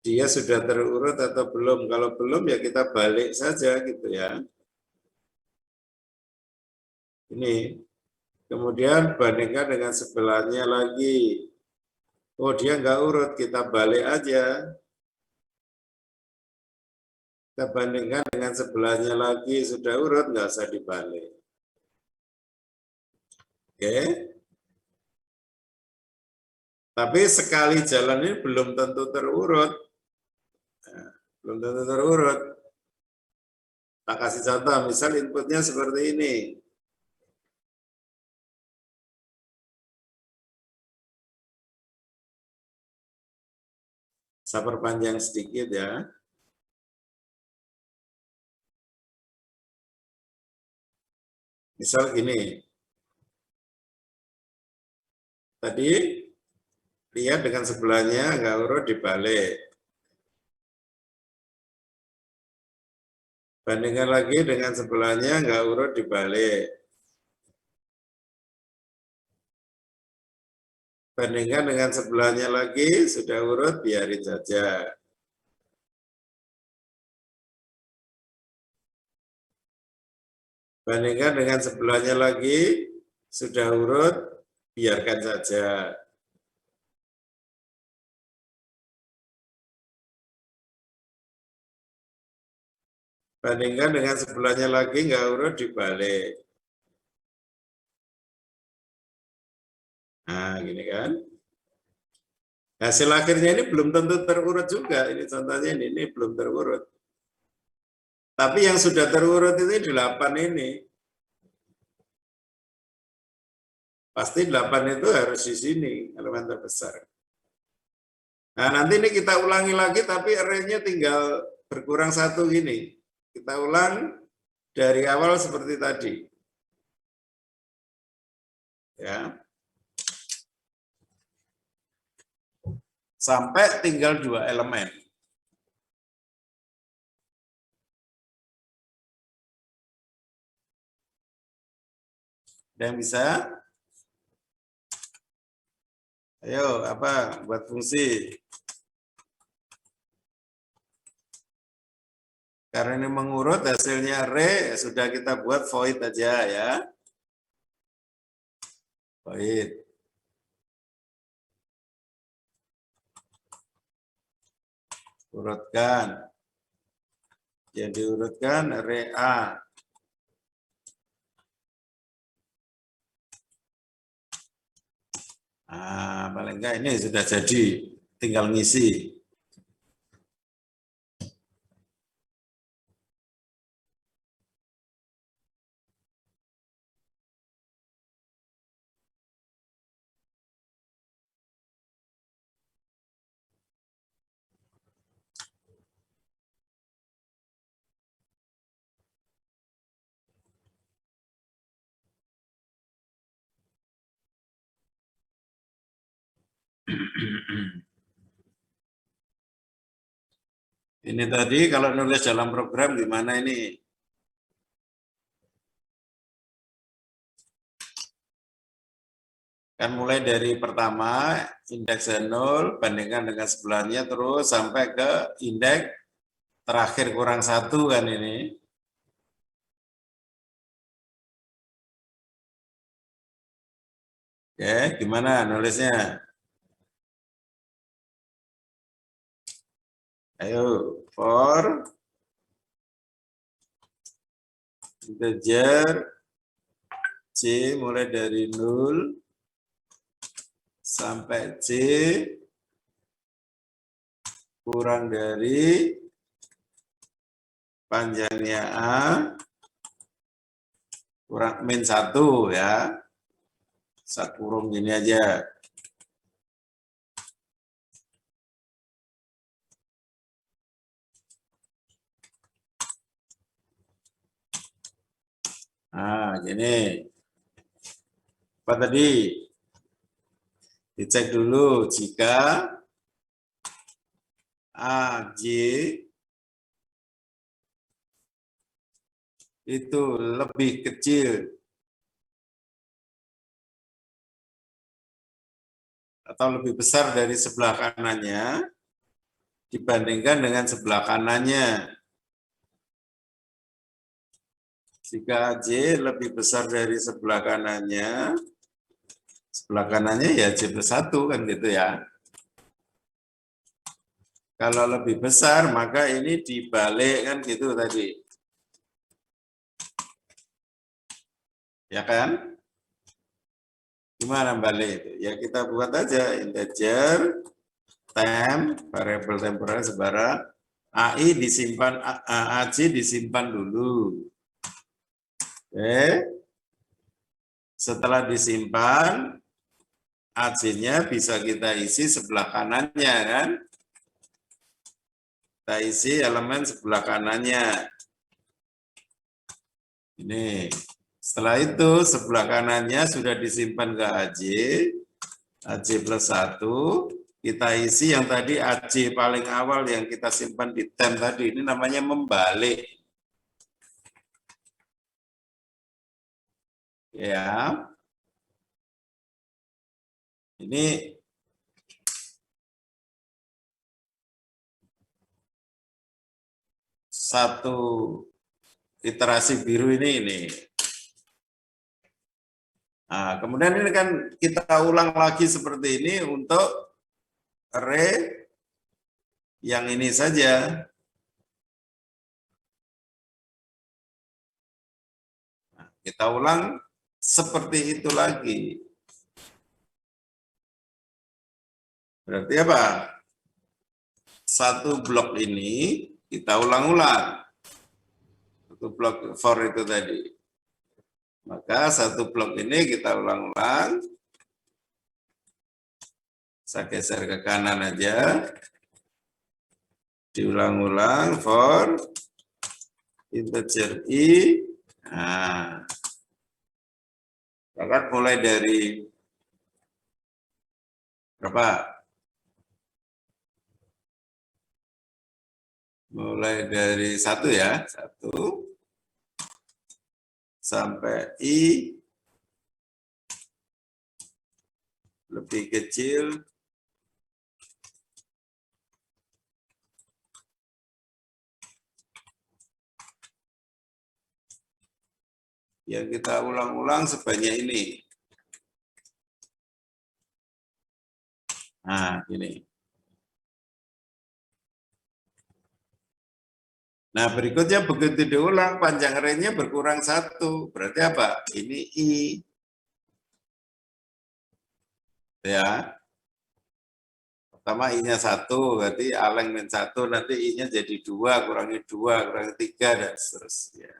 Dia sudah terurut atau belum? Kalau belum ya kita balik saja gitu ya. Ini. Kemudian bandingkan dengan sebelahnya lagi. Oh dia nggak urut, kita balik aja. Kita bandingkan dengan sebelahnya lagi, sudah urut, nggak usah dibalik. Oke. Tapi sekali jalan ini belum tentu terurut. Nah, belum tentu terurut. Tak kasih contoh, misal inputnya seperti ini. Saya perpanjang sedikit ya. Misal gini. Tadi lihat dengan sebelahnya nggak urut dibalik. Bandingkan lagi dengan sebelahnya nggak urut dibalik. Bandingkan dengan sebelahnya lagi sudah urut biarin saja. Bandingkan dengan sebelahnya lagi sudah urut biarkan saja. Bandingkan dengan sebelahnya lagi nggak urut dibalik. Nah, gini kan. Hasil akhirnya ini belum tentu terurut juga. Ini contohnya ini belum terurut. Tapi yang sudah terurut ini 8 ini. Pasti 8 itu harus di sini, elemen terbesar. Nah, nanti ini kita ulangi lagi, tapi array-nya tinggal berkurang 1 gini. Kita ulang dari awal seperti tadi. Ya. Sampai tinggal 2 elemen. Ada yang bisa? Ayo, apa? Buat fungsi. Karena ini mengurut hasilnya array, sudah kita buat void aja ya. Void. Urutkan. Yang diurutkan array A. Nah, paling enggak ini sudah jadi, tinggal ngisi. Ini tadi kalau nulis dalam program gimana ini? Kan mulai dari pertama, indeks 0, bandingkan dengan sebelahnya, terus sampai ke indeks terakhir kurang 1 kan ini. Oke, gimana nulisnya? Ayo, for integer C mulai dari 0 sampai C kurang dari panjangnya A kurang min 1 ya. Saya kurung gini aja. Nah, gini. Apa tadi? Dicek dulu jika AJ itu lebih kecil atau lebih besar dari sebelah kanannya dibandingkan dengan sebelah kanannya. Jika AJ lebih besar dari sebelah kanannya ya J plus 1 kan gitu ya. Kalau lebih besar maka ini dibalik kan gitu tadi. Ya kan? Gimana balik itu? Ya kita buat aja integer temp, variabel temporer sebarang, AI disimpan, AJ disimpan dulu. Oke. Setelah disimpan, AJ-nya bisa kita isi sebelah kanannya kan. Kita isi elemen sebelah kanannya. Ini. Setelah itu sebelah kanannya sudah disimpan ke AC plus 1. Kita isi yang tadi AC paling awal yang kita simpan di temp tadi. Ini namanya membalik. Ya. Ini satu iterasi biru ini. Nah, kemudian ini kan kita ulang lagi seperti ini untuk array yang ini saja. Nah, kita ulang seperti itu lagi. Berarti apa? Satu blok ini kita ulang-ulang. Satu blok for itu tadi. Maka satu blok ini kita ulang-ulang. Saya geser ke kanan aja. Diulang-ulang for integer i. Nah, maka mulai dari berapa? Mulai dari 1 ya, 1 sampai i lebih kecil yang kita ulang-ulang sebanyak ini. Nah, ini. Nah, berikutnya begitu diulang, panjang array-nya berkurang 1. Berarti apa? Ini i. Ya. Pertama i-nya 1, berarti aleng min 1, nanti i-nya jadi 2, kurangi 2, kurangi 3, dan seterusnya.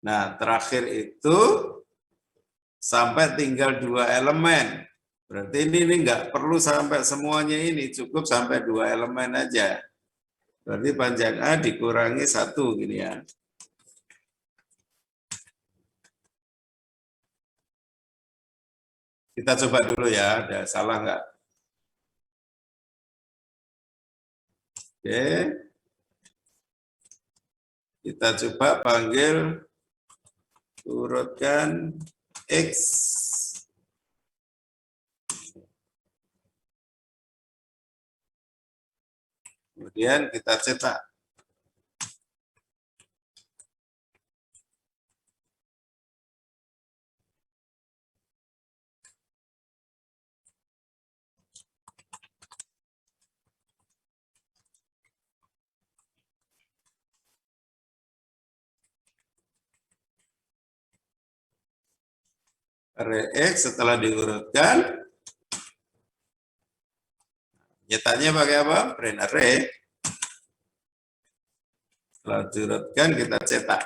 Nah, terakhir itu sampai tinggal 2 elemen. Berarti ini enggak perlu sampai semuanya ini, cukup sampai 2 elemen aja. Berarti panjang A dikurangi 1 gini ya. Kita coba dulu ya, ada salah enggak? Oke. Kita coba panggil urutkan X. Kemudian kita cetak. Array X setelah diurutkan, nyetaknya pakai apa? Print array. Setelah diurutkan, kita cetak.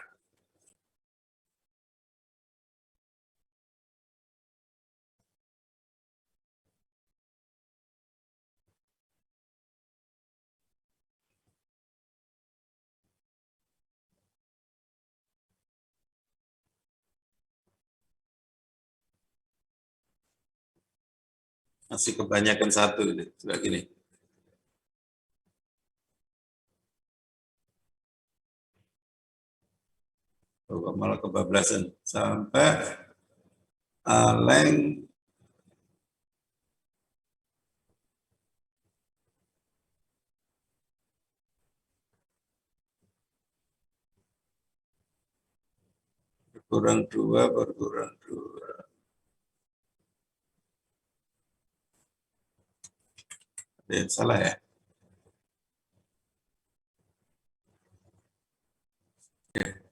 Masih kebanyakan 1 ini, sudah gini. Oh, malah kebablasan. Sampai aleng berkurang 2, berkurang 2. Ada yang salah ya?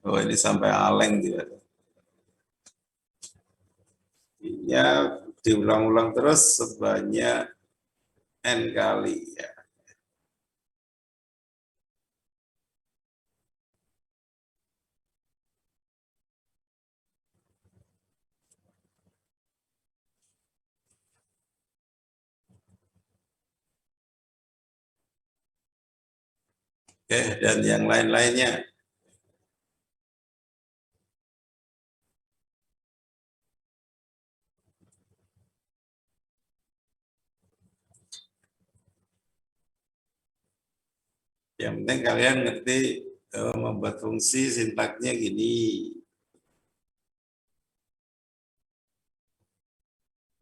Oh, ini sampai aleng juga. Ya, diulang-ulang terus sebanyak N kali ya. Oke, dan yang lain-lainnya. Yang penting kalian ngerti membuat fungsi sintaknya gini.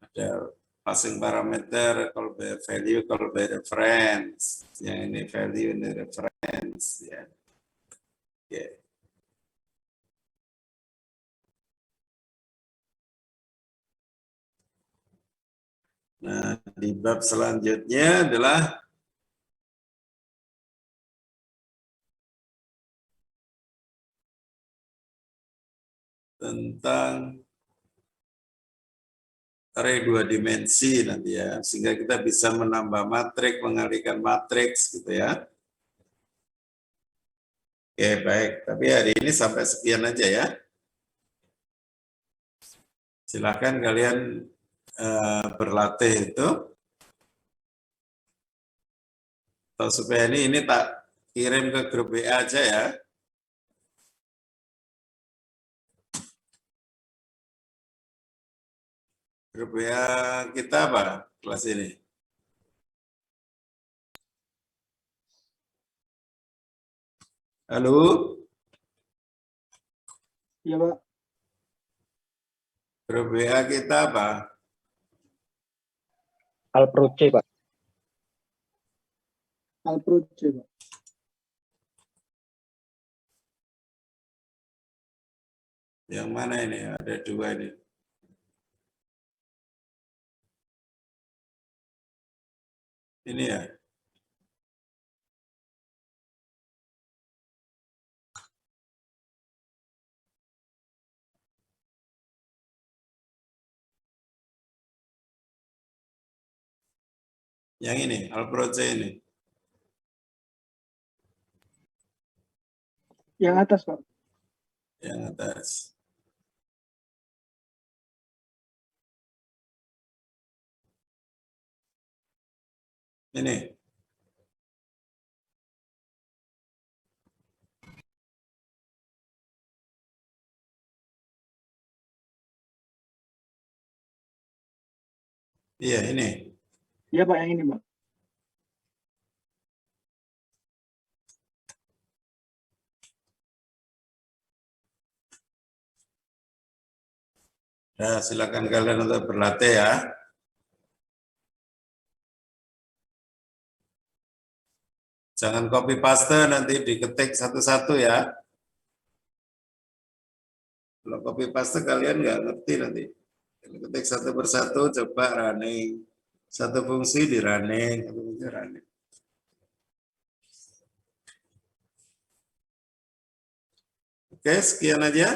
Ada passing parameter, call by value, call by reference. Yang ini value, ini reference. Ya. Oke. Nah, di bab selanjutnya adalah tentang array 2 dimensi nanti ya, sehingga kita bisa menambah matriks, mengalihkan matriks gitu ya. Oke, baik. Tapi hari ini sampai sekian aja ya. Silakan kalian berlatih itu. Atau supaya ini tak kirim ke grup WA aja ya. Grup WA kita apa kelas ini? Halo? Iya, Pak. Grup WA kita apa? Alpro C, Pak. Alpro C, Pak. Yang mana ini? Ada 2 ini. Ini ya. Yang ini, Alpro C ini. Yang atas, Pak. Yang atas. Ini. Iya, ini. Iya, Pak, yang ini, Pak. Nah, silakan kalian untuk berlatih ya. Jangan copy paste, nanti diketik satu-satu ya. Kalau copy paste kalian nggak ngerti nanti. Ketik satu persatu, coba running. Satu fungsi di running, satu fungsi running. Oke, sekian aja.